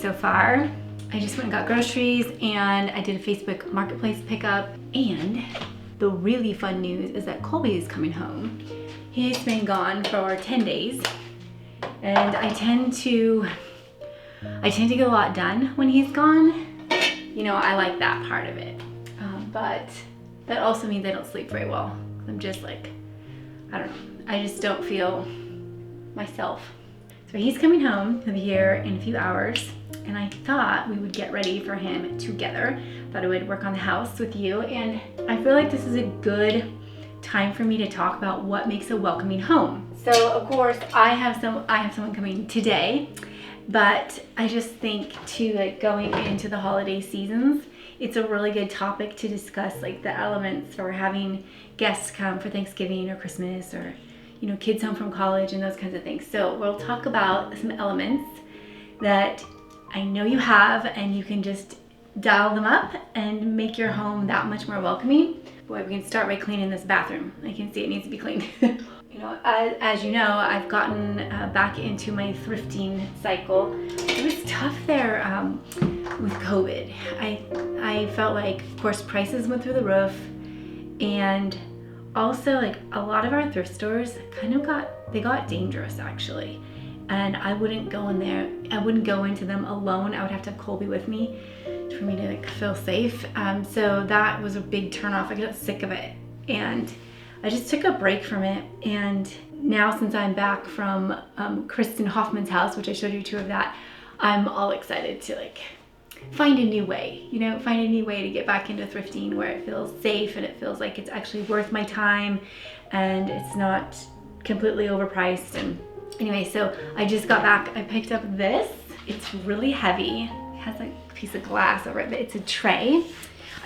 so far. I just went and got groceries and I did a Facebook Marketplace pickup. And the really fun news is that Colby is coming home. He's been gone for 10 days. And I tend to get a lot done when he's gone. You know, I like that part of it. But that also means I don't sleep very well. I'm just like, I don't know. I just don't feel myself. So he's coming home. He'll be here in a few hours. And I thought we would get ready for him together. Thought I would work on the house with you. And I feel like this is a good time for me to talk about what makes a welcoming home. So of course I have someone coming today, but I just think too, like going into the holiday seasons, it's a really good topic to discuss, like the elements for having guests come for Thanksgiving or Christmas, or you know, kids home from college and those kinds of things. So we'll talk about some elements that I know you have, and you can just dial them up and make your home that much more welcoming. Boy, we can start by cleaning this bathroom. I can see it needs to be cleaned. You know, as you know, I've gotten back into my thrifting cycle. It was tough there with COVID. I felt like, of course, prices went through the roof, and also like a lot of our thrift stores kind of got dangerous actually. And I wouldn't go in there. I wouldn't go into them alone. I would have to have Colby with me for me to like feel safe. So that was a big turnoff. I got sick of it, and I just took a break from it. And now since I'm back from Kristen Hoffman's house, which I showed you two of that, I'm all excited to like find a new way, you know, find a new way to get back into thrifting where it feels safe and it feels like it's actually worth my time and it's not completely overpriced. And anyway, so I just got back. I picked up this. It's really heavy. It has a piece of glass over it, but it's a tray.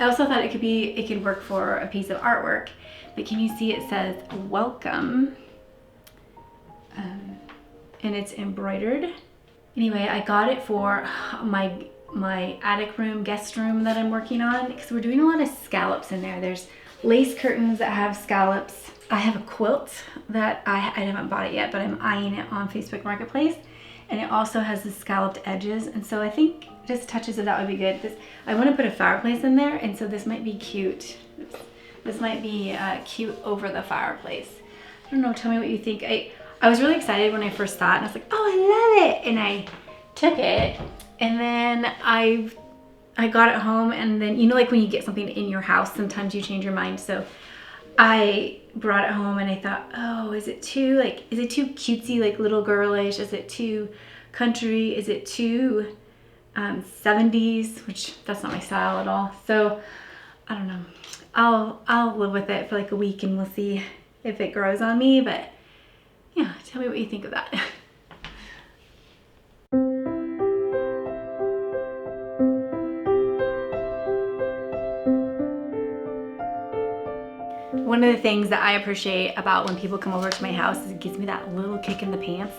I also thought it could work for a piece of artwork. But can you see it says welcome? And it's embroidered. Anyway, I got it for my attic room, guest room that I'm working on, because we're doing a lot of scallops in there. There's lace curtains that have scallops. I have a quilt that I haven't bought it yet, but I'm eyeing it on Facebook Marketplace. And it also has the scalloped edges. And so I think just touches of that would be good. I want to put a fireplace in there, and so this might be cute. This might be cute over the fireplace. I don't know, tell me what you think. I was really excited when I first saw it, and I was like, oh, I love it. And I took it, and then I got it home, and then, you know, like when you get something in your house, sometimes you change your mind. So I brought it home and I thought, oh, is it too cutesy, like little girlish? Is it too country? Is it too 70s, which that's not my style at all. So I don't know. I'll live with it for like a week and we'll see if it grows on me. But yeah, tell me what you think of that. One of the things that I appreciate about when people come over to my house is it gives me that little kick in the pants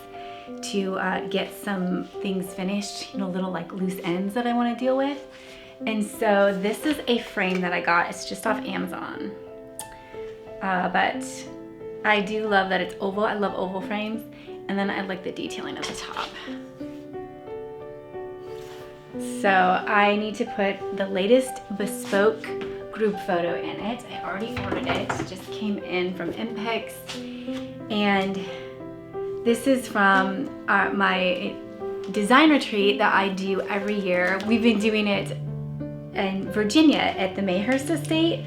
to get some things finished, you know, little like loose ends that I want to deal with. And so this is a frame that I got. It's just off Amazon. But I do love that it's oval. I love oval frames. And then I like the detailing at the top. So I need to put the latest bespoke group photo in it. I already ordered it. It just came in from Impex. And this is from my design retreat that I do every year. We've been doing it in Virginia at the Mayhurst Estate,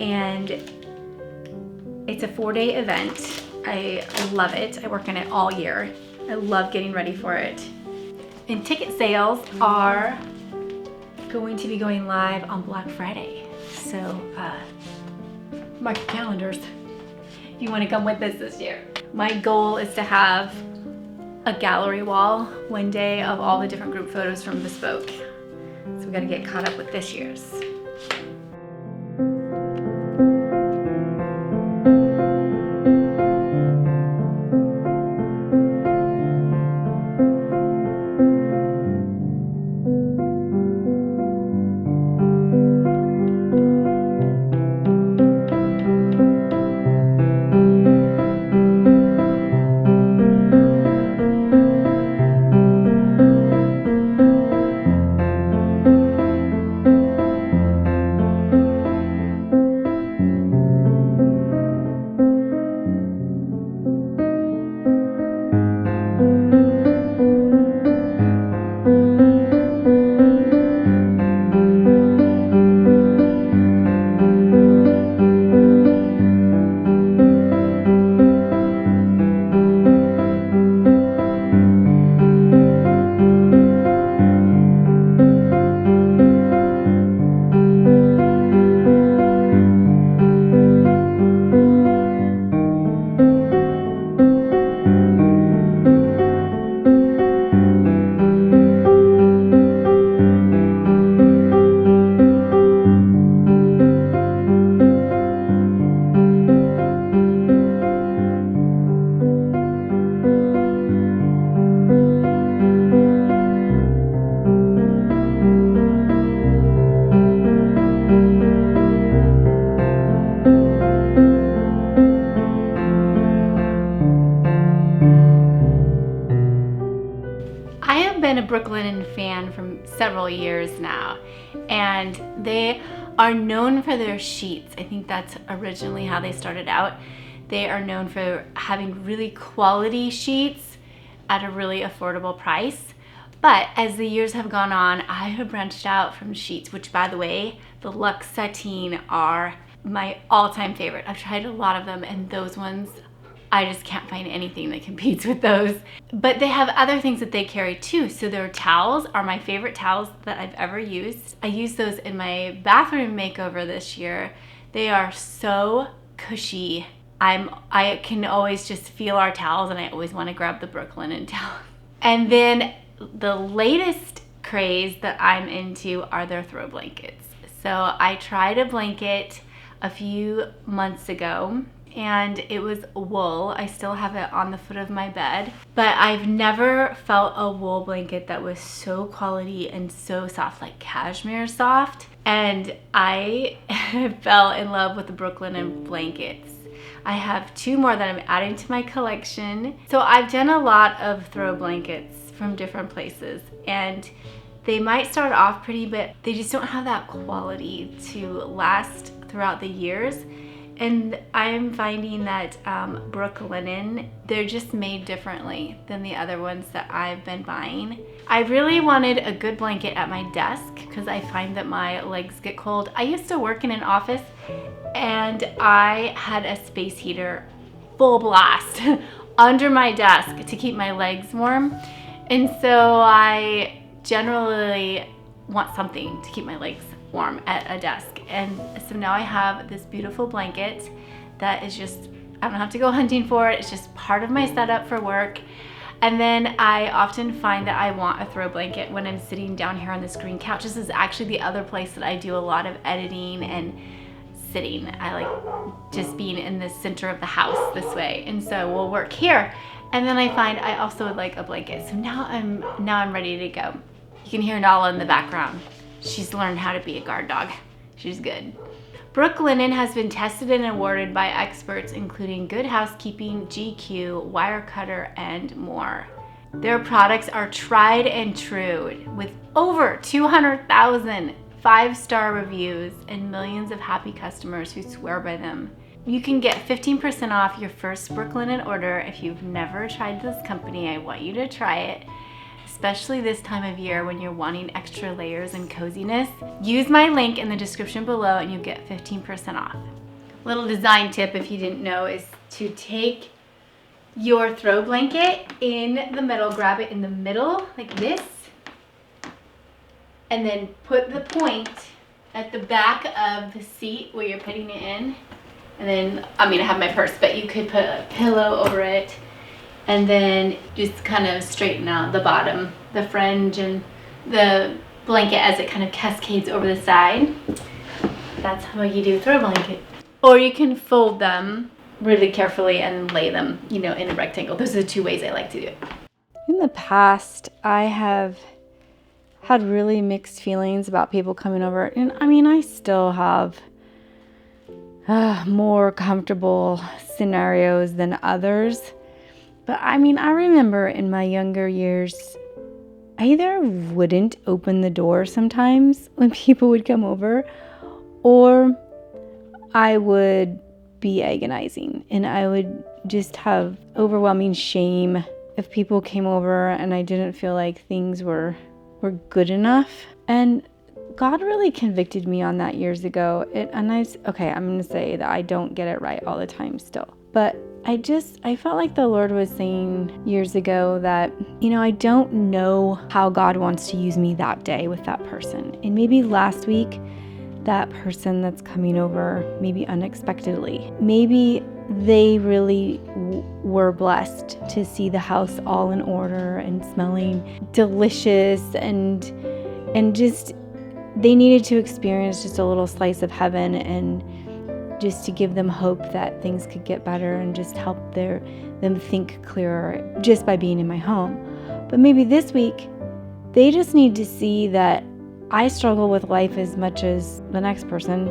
and it's a 4-day event. I love it. I work on it all year. I love getting ready for it. And ticket sales are going to be going live on Black Friday. So mark your calendars if you want to come with us this year. My goal is to have a gallery wall one day of all the different group photos from Bespoke. So we got to get caught up with this year's. Brooklinen fan for several years now, and they are known for their sheets. I think that's originally how they started out. They are known for having really quality sheets at a really affordable price. But as the years have gone on, I have branched out from sheets, which, by the way, the Luxe Sateen are my all-time favorite. I've tried a lot of them, and those ones, I just can't find anything that competes with those. But they have other things that they carry too. So their towels are my favorite towels that I've ever used. I used those in my bathroom makeover this year. They are so cushy. I can always just feel our towels, and I always want to grab the Brooklinen towel. And then the latest craze that I'm into are their throw blankets. So I tried a blanket a few months ago, and it was wool. I still have it on the foot of my bed, but I've never felt a wool blanket that was so quality and so soft, like cashmere soft. And I fell in love with the Brooklinen blankets. I have 2 more that I'm adding to my collection. So I've done a lot of throw blankets from different places, and they might start off pretty, but they just don't have that quality to last throughout the years. And I'm finding that Brooklinen, they're just made differently than the other ones that I've been buying. I really wanted a good blanket at my desk because I find that my legs get cold. I used to work in an office, and I had a space heater full blast under my desk to keep my legs warm. And so I generally want something to keep my legs warm at a desk. And so now I have this beautiful blanket that is just, I don't have to go hunting for it. It's just part of my setup for work. And then I often find that I want a throw blanket when I'm sitting down here on this green couch. This is actually the other place that I do a lot of editing and sitting. I like just being in the center of the house this way. And so we'll work here. And then I find I also would like a blanket. So now I'm ready to go. You can hear Nala in the background. She's learned how to be a guard dog. She's good. Brooklinen has been tested and awarded by experts including Good Housekeeping, GQ, Wirecutter, and more. Their products are tried and true with over 200,000 5-star reviews and millions of happy customers who swear by them. You can get 15% off your first Brooklinen order. If you've never tried this company, I want you to try it, especially this time of year when you're wanting extra layers and coziness. Use my link in the description below and you'll get 15% off. Little design tip, if you didn't know, is to take your throw blanket in the middle, grab it in the middle like this, and then put the point at the back of the seat where you're putting it in. And then, I have my purse, but you could put a pillow over it, and then just kind of straighten out the bottom, the fringe and the blanket as it kind of cascades over the side. That's how you do a throw blanket. Or you can fold them really carefully and lay them, in a rectangle. Those are the 2 ways I like to do it. In the past, I have had really mixed feelings about people coming over. And I still have more comfortable scenarios than others. But I remember in my younger years, I either wouldn't open the door sometimes when people would come over, or I would be agonizing and I would just have overwhelming shame if people came over and I didn't feel like things were good enough. And God really convicted me on that years ago. I'm going to say that I don't get it right all the time still. But I felt like the Lord was saying years ago that, I don't know how God wants to use me that day with that person. And maybe last week, that person that's coming over, maybe unexpectedly, maybe they really were blessed to see the house all in order and smelling delicious, and just they needed to experience just a little slice of heaven, and just to give them hope that things could get better and just help them think clearer just by being in my home. But maybe this week they just need to see that I struggle with life as much as the next person,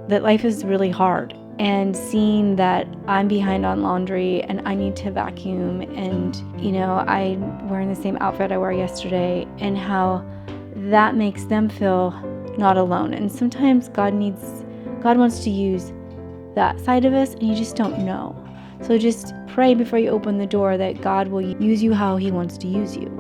that life is really hard. and seeing that I'm behind on laundry and I need to vacuum, and I'm wearing the same outfit I wore yesterday, and how that makes them feel not alone. And sometimes God wants to use that side of us, and you just don't know. So just pray before you open the door that God will use you how He wants to use you.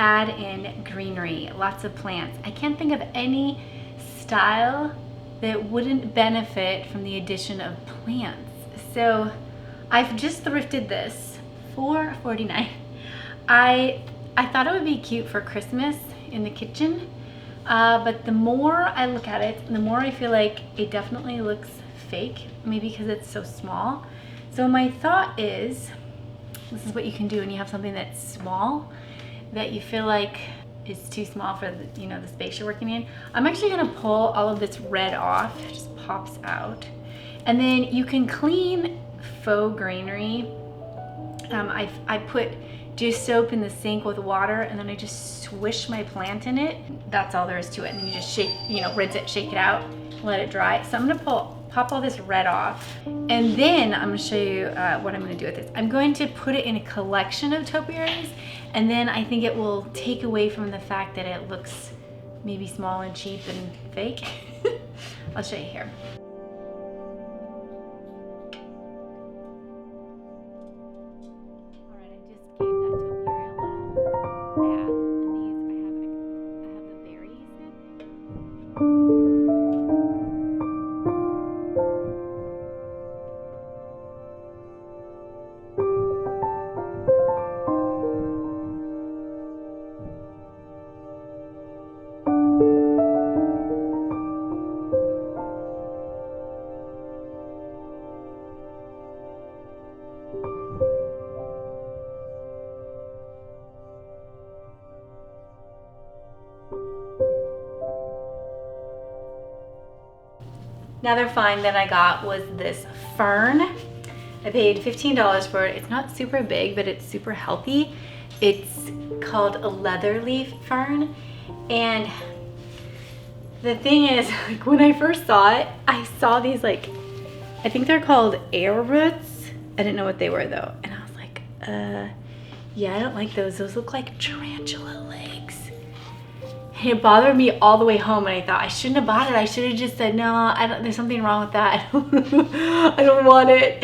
Add in greenery, lots of plants. I can't think of any style that wouldn't benefit from the addition of plants. So I've just thrifted this for $4.49. I thought it would be cute for Christmas in the kitchen, but the more I look at it, the more I feel like it definitely looks fake, maybe because it's so small. So my thought is, this is what you can do when you have something that's small, that you feel like is too small for the space you're working in. I'm actually gonna pull all of this red off. It just pops out. And then you can clean faux greenery. I put dish soap in the sink with water, and then I just swish my plant in it. That's all there is to it. And then you just shake, rinse it, shake it out, let it dry. So I'm gonna pop all this red off, and then I'm gonna show you what I'm gonna do with this. I'm going to put it in a collection of topiaries, and then I think it will take away from the fact that it looks maybe small and cheap and fake. I'll show you here. Another find that I got was this fern. I paid $15 for it. It's not super big, but it's super healthy. It's called a leather leaf fern. And the thing is, like, when I first saw it, I saw these, like, I think they're called air roots. I didn't know what they were though. And I was like, yeah, I don't like those. Those look like tarantula legs. And it bothered me all the way home, and I thought I shouldn't have bought it. I should have just said, no, there's something wrong with that. I don't want it.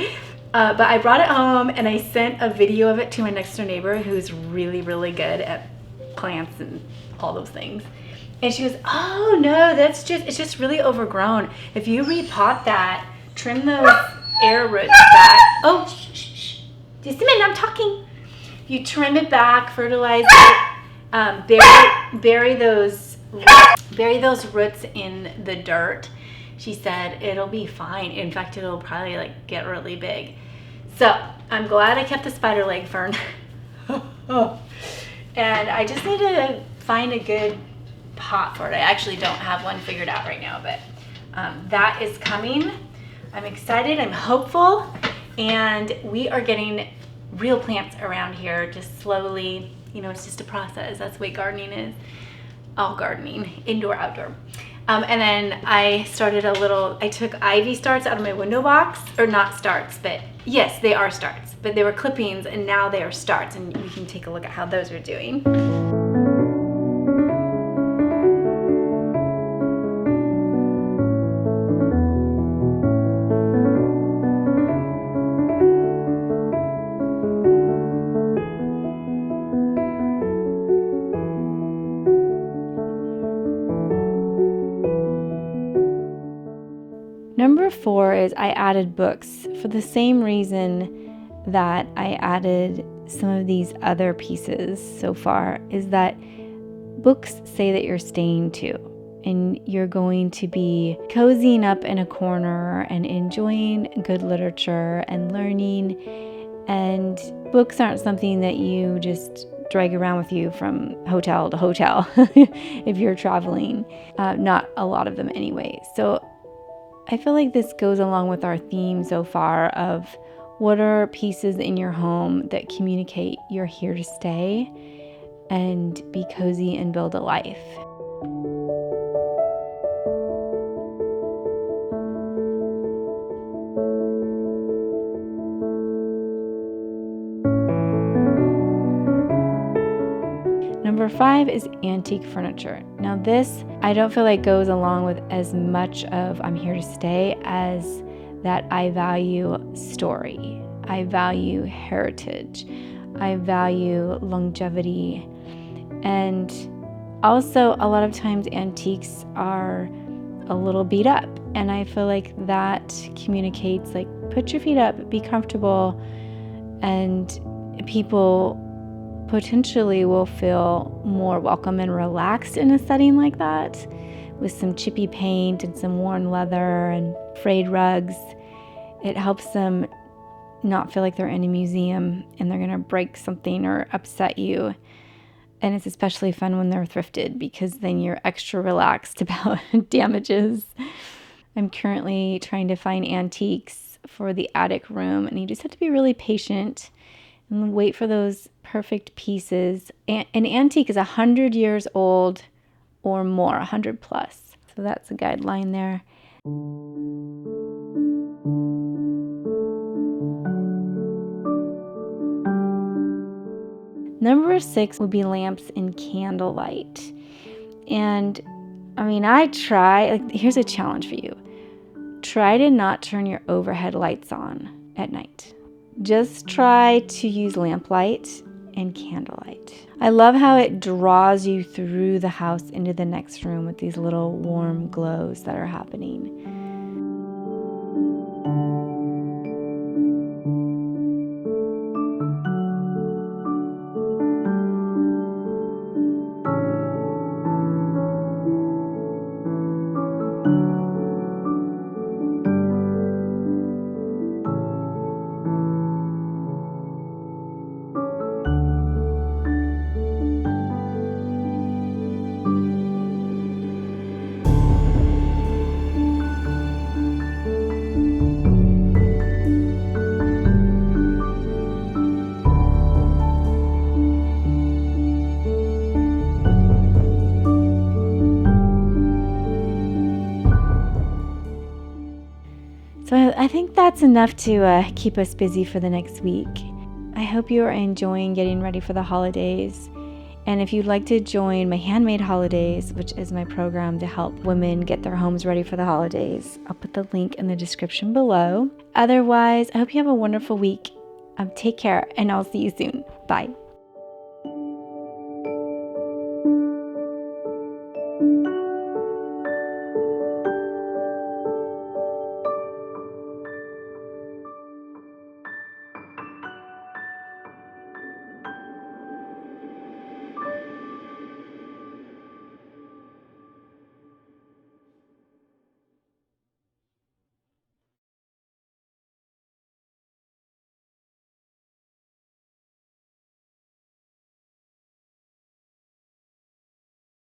But I brought it home, and I sent a video of it to my next door neighbor, who's really, really good at plants and all those things. And she goes, oh no, it's just really overgrown. If you repot that, trim those air roots back. Oh, shh. Just a minute, I'm talking. You trim it back, fertilize it. Bury those roots in the dirt. She said it'll be fine. In fact, it'll probably like get really big. So I'm glad I kept the spider leg fern. And I just need to find a good pot for it. I actually don't have one figured out right now, but that is coming. I'm excited, I'm hopeful, and we are getting real plants around here just slowly. It's just a process. That's the way gardening is. All gardening, indoor, outdoor. And then I took ivy starts out of my window box, or not starts, but yes, they are starts, but they were clippings, and now they are starts, and you can take a look at how those are doing. Number 4 is I added books for the same reason that I added some of these other pieces so far, is that books say that you're staying too, and you're going to be cozying up in a corner and enjoying good literature and learning. And books aren't something that you just drag around with you from hotel to hotel if you're traveling. Not a lot of them anyway. So I feel like this goes along with our theme so far of What are pieces in your home that communicate you're here to stay and be cozy and build a life? Number 5 is antique furniture. Now this, I don't feel like goes along with as much of I'm here to stay as that I value story. I value heritage. I value longevity. And also a lot of times antiques are a little beat up. And I feel like that communicates like, put your feet up, be comfortable, and people potentially will feel more welcome and relaxed in a setting like that, with some chippy paint and some worn leather and frayed rugs. It helps them not feel like they're in a museum and they're gonna break something or upset you. And it's especially fun when they're thrifted, because then you're extra relaxed about damages. I'm currently trying to find antiques for the attic room, and you just have to be really patient and wait for those perfect pieces. An antique is 100 years old or more, 100 plus. So that's a guideline there. Number 6 would be lamps and candlelight. And I mean, here's a challenge for you. Try to not turn your overhead lights on at night. Just try to use lamplight and candlelight. I love how it draws you through the house into the next room with these little warm glows that are happening. So I think that's enough to keep us busy for the next week. I hope you are enjoying getting ready for the holidays. And if you'd like to join my Handmade Holidays, which is my program to help women get their homes ready for the holidays, I'll put the link in the description below. Otherwise, I hope you have a wonderful week. Take care, and I'll see you soon. Bye.